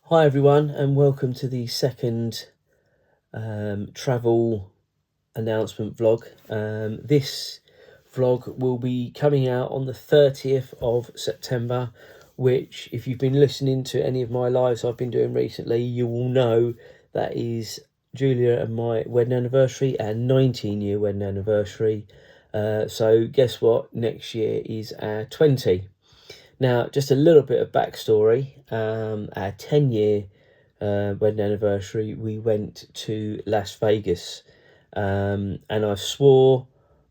Hi everyone, and welcome to the second travel announcement vlog. This vlog will be coming out on the 30th of September, which, if you've been listening to any of my lives I've been doing recently, you will know that is Julia and my wedding anniversary, our 19-year wedding anniversary. So guess what? Next year is our 20. Now, just a little bit of backstory. Our 10-year wedding anniversary, we went to Las Vegas, and I swore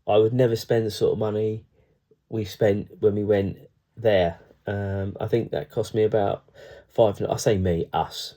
I would never spend the sort of money we spent when we went there. I think that cost me about us,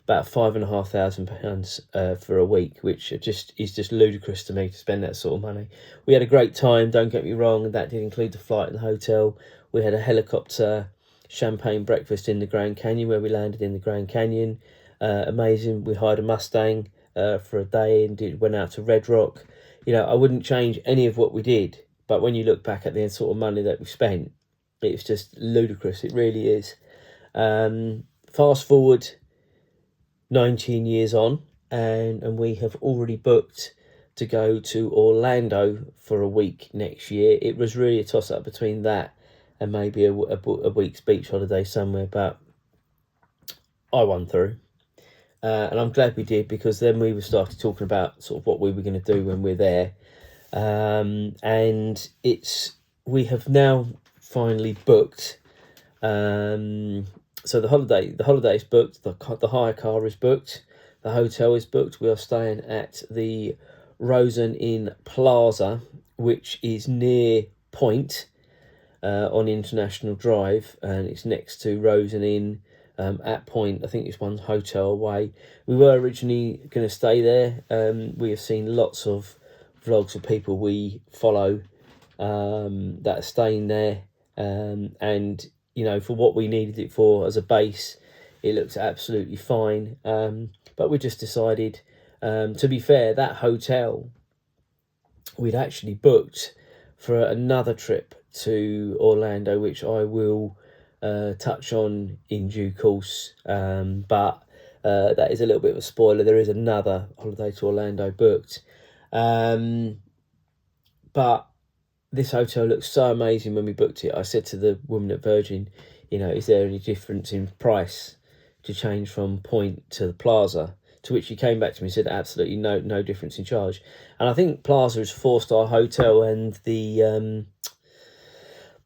about £5,500 for a week, which is just ludicrous to me to spend that sort of money. We had a great time, don't get me wrong, and that did include the flight and the hotel. We had a helicopter champagne breakfast in the Grand Canyon, where we landed in the Grand Canyon. Amazing. We hired a Mustang for a day and went out to Red Rock. You know, I wouldn't change any of what we did, but when you look back at the sort of money that we spent, it's just ludicrous. It really is. Fast forward 19 years on, and we have already booked to go to Orlando for a week next year. It was really a toss-up between that and maybe a week's beach holiday somewhere, but I won through. And I'm glad we did, because then we started talking about sort of what we were going to do when we're there. And we have now finally booked. So the holiday is booked. The hire car is booked. The hotel is booked. We are staying at the Rosen Inn Plaza, which is near Point on International Drive, and it's next to Rosen Inn at Point. I think it's one hotel away. We were originally going to stay there. We have seen lots of vlogs of people we follow that are staying there, and you know, for what we needed it for as a base, it looks absolutely fine. But we just decided, to be fair, that hotel we'd actually booked for another trip to Orlando, which I will touch on in due course. But that is a little bit of a spoiler. There is another holiday to Orlando booked. But this hotel looks so amazing when we booked it. I said to the woman at Virgin, you know, is there any difference in price to change from Point to the Plaza? To which she came back to me and said absolutely no difference in charge. And I think Plaza is a 4-star hotel, and the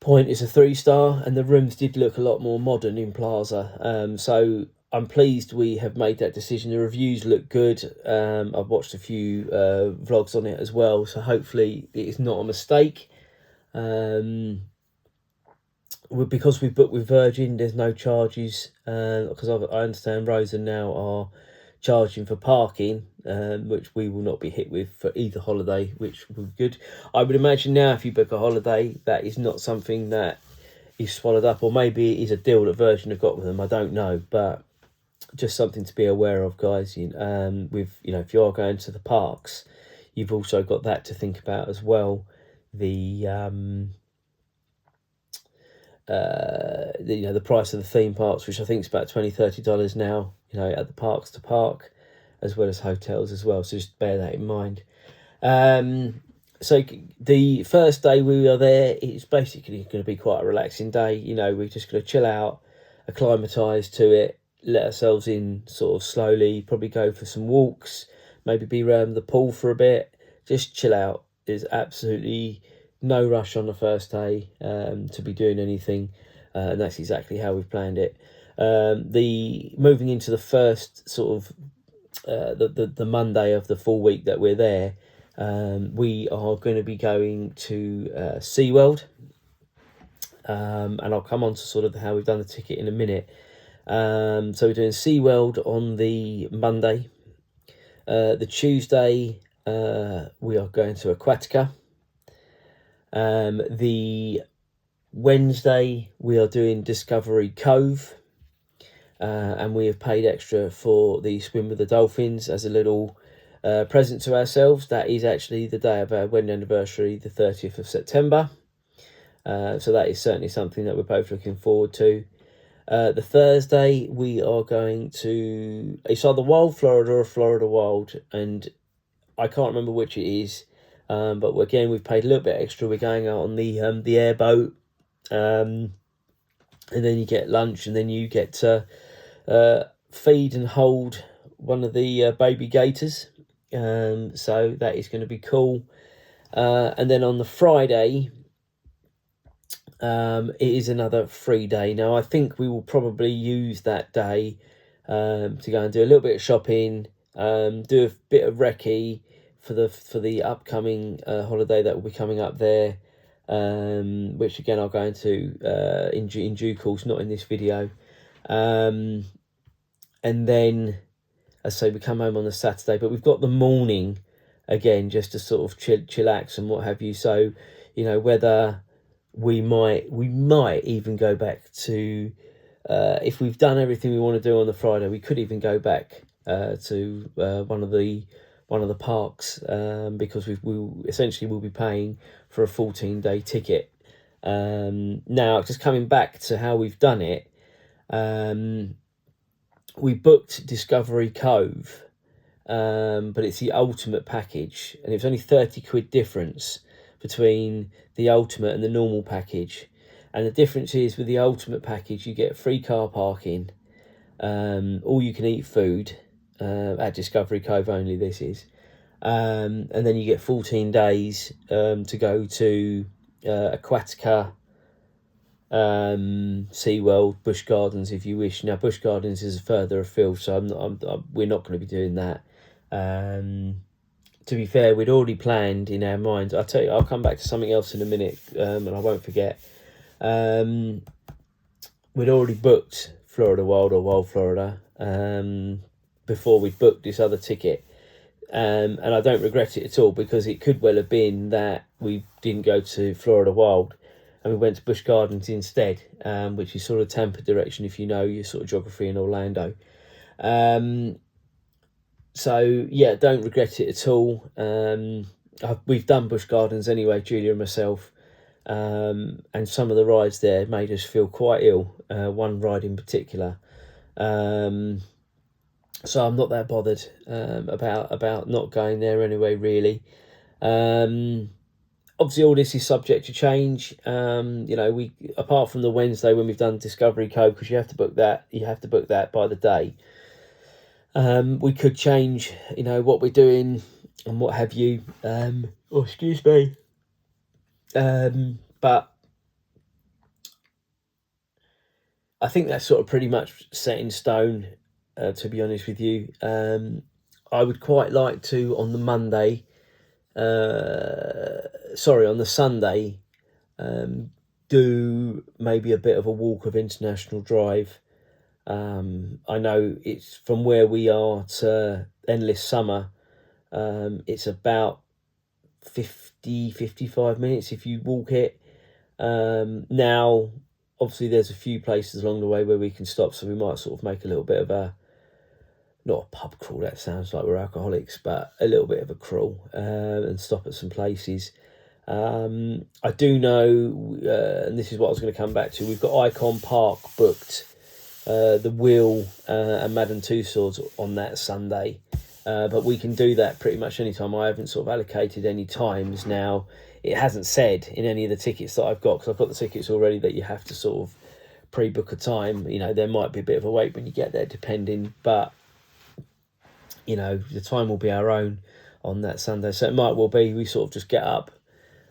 Point is a 3-star, and the rooms did look a lot more modern in Plaza. So I'm pleased we have made that decision. The reviews look good. I've watched a few vlogs on it as well, so hopefully it is not a mistake. Because we booked with Virgin, there's no charges, because I understand Rosen now are charging for parking, which we will not be hit with for either holiday, which will be good. I would imagine now, if you book a holiday, that is not something that is swallowed up, or maybe it is a deal that Virgin have got with them, I don't know, but just something to be aware of, guys. With, you know, if you are going to the parks, you've also got that to think about as well. The price of the theme parks, which I think is about $20-30 now, you know, at the parks to park, as well as hotels as well. So just bear that in mind. So the first day we are there, it's basically going to be quite a relaxing day. You know, we're just going to chill out, acclimatise to it, let ourselves in sort of slowly, probably go for some walks, maybe be around the pool for a bit, just chill out. There's absolutely no rush on the first day to be doing anything, and that's exactly how we've planned it. The moving into the first sort of the Monday of the full week that we're there, we are going to be going to SeaWorld, and I'll come on to sort of how we've done the ticket in a minute. So we're doing SeaWorld on the Monday. The Tuesday we are going to Aquatica. The Wednesday we are doing Discovery Cove, and we have paid extra for the swim with the dolphins as a little present to ourselves. That is actually the day of our wedding anniversary, the 30th of September. So that is certainly something that we're both looking forward to. The Thursday we are going to, it's either Wild Florida or Florida Wild, and I can't remember which it is. But again, we've paid a little bit extra. We're going out on the airboat, and then you get lunch, and then you get to feed and hold one of the baby gators. So that is going to be cool. And then on the Friday, it is another free day. Now, I think we will probably use that day to go and do a little bit of shopping, do a bit of recce for the upcoming holiday that will be coming up there, which again I'll go into in due course, not in this video. And then, as I say, we come home on the Saturday, but we've got the morning again just to sort of chillax and what have you. So, you know, whether we might even go back to if we've done everything we want to do on the Friday, we could even go back to one of the parks, because we essentially will be paying for a 14-day ticket. Now, just coming back to how we've done it, we booked Discovery Cove, but it's the ultimate package, and it was only 30 quid difference between the ultimate and the normal package. And the difference is, with the ultimate package you get free car parking, all you can eat food at Discovery Cove only, this is, and then you get 14 days to go to Aquatica, SeaWorld, Busch Gardens if you wish. Now, Busch Gardens is further afield, so we're not going to be doing that. To be fair, we'd already planned in our minds. I'll tell you, I'll come back to something else in a minute, and I won't forget. We'd already booked Florida Wild or Wild Florida before we booked this other ticket. And I don't regret it at all, because it could well have been that we didn't go to Florida Wild and we went to Busch Gardens instead, which is sort of Tampa direction if you know your sort of geography in Orlando. So yeah, don't regret it at all. We've done Busch Gardens anyway, Julia and myself, and some of the rides there made us feel quite ill. One ride in particular. So I'm not that bothered about not going there anyway, really. Obviously, all this is subject to change. You know, we, apart from the Wednesday when we've done Discovery Cove, because you have to book that by the day. We could change, you know, what we're doing and what have you. Oh, excuse me. But I think that's sort of pretty much set in stone, to be honest with you. I would quite like to, on the Monday, on the Sunday, do maybe a bit of a walk of International Drive. I know it's from where we are to Endless Summer. It's about 55 minutes if you walk it. Now, obviously, there's a few places along the way where we can stop, so we might sort of make a little bit of a, not a pub crawl, that sounds like we're alcoholics, but a little bit of a crawl, and stop at some places. I do know, and this is what I was going to come back to, we've got Icon Park booked, the Wheel and Madame Tussauds on that Sunday, but we can do that pretty much any time. I haven't sort of allocated any times now. It hasn't said in any of the tickets that I've got, because I've got the tickets already, that you have to sort of pre-book a time. You know, there might be a bit of a wait when you get there, depending, but you know, the time will be our own on that Sunday. So it might well be we sort of just get up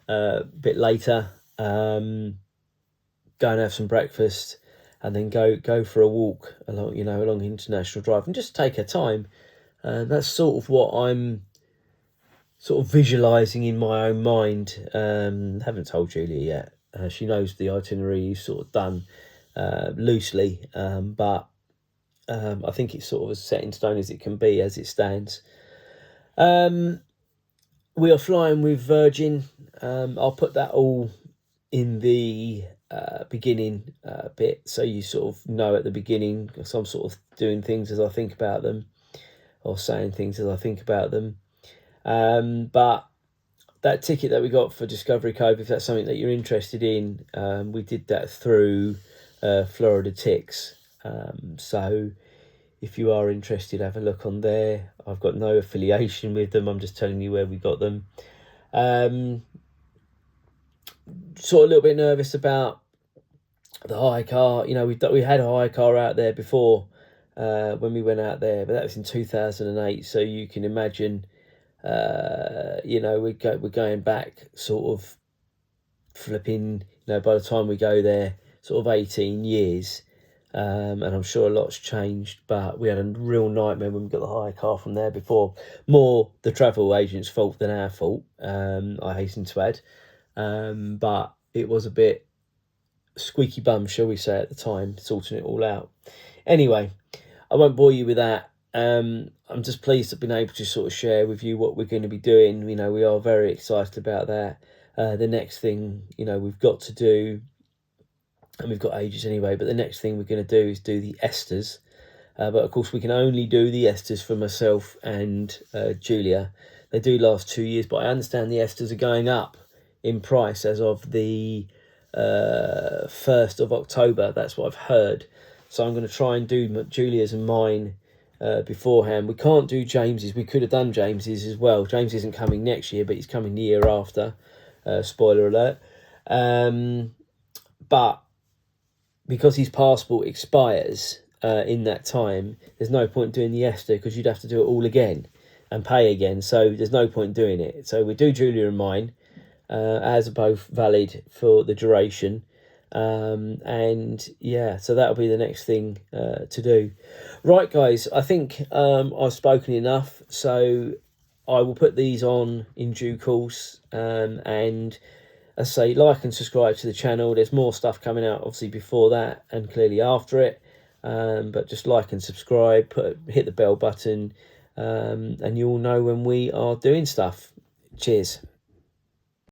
a bit later, go and have some breakfast, and then go for a walk along International Drive and just take our time. That's sort of what I'm sort of visualising in my own mind. Haven't told Julia yet. She knows the itinerary is sort of done loosely, but I think it's sort of as set in stone as it can be as it stands. We are flying with Virgin. I'll put that all in the beginning bit, so you sort of know at the beginning, because I'm sort of doing things as I think about them, or saying things as I think about them. But that ticket that we got for Discovery Cove, if that's something that you're interested in, we did that through Florida ticks. So if you are interested, have a look on there. I've got no affiliation with them. I'm just telling you where we got them. Sort of a little bit nervous about the hire car. You know, we had a hire car out there before when we went out there, but that was in 2008. So you can imagine, you know, we're going back sort of flipping, you know, by the time we go there, sort of 18 years. And I'm sure a lot's changed, but we had a real nightmare when we got the hire car from there before. More the travel agent's fault than our fault, I hasten to add. But it was a bit squeaky bum, shall we say, at the time, sorting it all out. Anyway, I won't bore you with that. I'm just pleased to have been able to sort of share with you what we're going to be doing. You know, we are very excited about that. The next thing, you know, we've got to do, and we've got ages anyway, but the next thing we're going to do is do the esters. But of course, we can only do the esters for myself and Julia. They do last 2 years, but I understand the esters are going up in price as of the 1st of October. That's what I've heard. So I'm going to try and do Julia's and mine beforehand. We can't do James's. We could have done James's as well. James isn't coming next year, but he's coming the year after. Spoiler alert. But because his passport expires in that time, there's no point doing the Ester, because you'd have to do it all again and pay again. So there's no point doing it. So we do Julia and mine, as are both valid for the duration. And yeah, so that'll be the next thing to do. Right, guys, I think I've spoken enough. So I will put these on in due course. And as I say, like and subscribe to the channel. There's more stuff coming out, obviously, before that and clearly after it. But just like and subscribe, hit the bell button, and you'll know when we are doing stuff. Cheers.